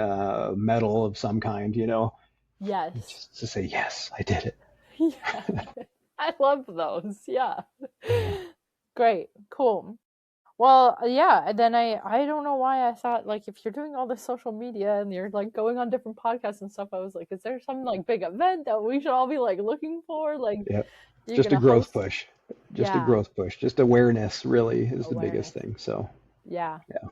medal of some kind, Yes. just to say yes, I did it. Yeah. I love those. Yeah. Yeah, Great. Cool. Well, yeah, and then I don't know why I thought like if you're doing all this social media and you're like going on different podcasts and stuff, I was like, is there some like big event that we should all be like looking for? Like yeah. you're Just a gonna growth host? push, just a Yeah, growth push, just awareness really is the biggest awareness. thing. So Yeah. yeah,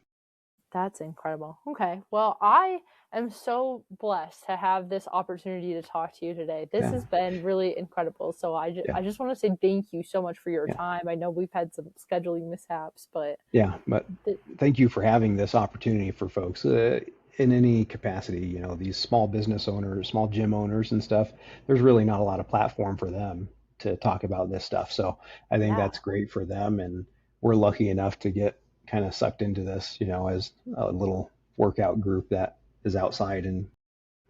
That's incredible. Okay. Well, I am so blessed to have this opportunity to talk to you today. This yeah, has been really incredible. So yeah, I just want to say thank you so much for your yeah. time. I know we've had some scheduling mishaps, but Yeah, but th- thank you for having this opportunity for folks in any capacity. These small business owners, small gym owners, and stuff. There's really not a lot of platform for them to talk about this stuff. So I think yeah, that's great for them, and we're lucky enough to get kind of sucked into this, as a little workout group that is outside in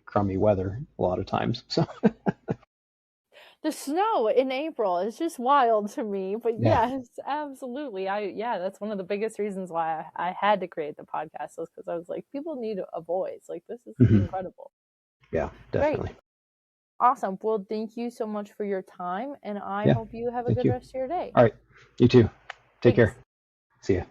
crummy weather a lot of times. So the snow in April is just wild to me. But yeah, yes, absolutely. Yeah, that's one of the biggest reasons why I had to create the podcast was because I was like, people need a voice. Like this is hmm, incredible. yeah, Great. definitely. Awesome. Well, thank you so much for your time, and I Yeah, hope you have a thank good you. rest of your day. All right, you too. Take Thanks. care. See ya.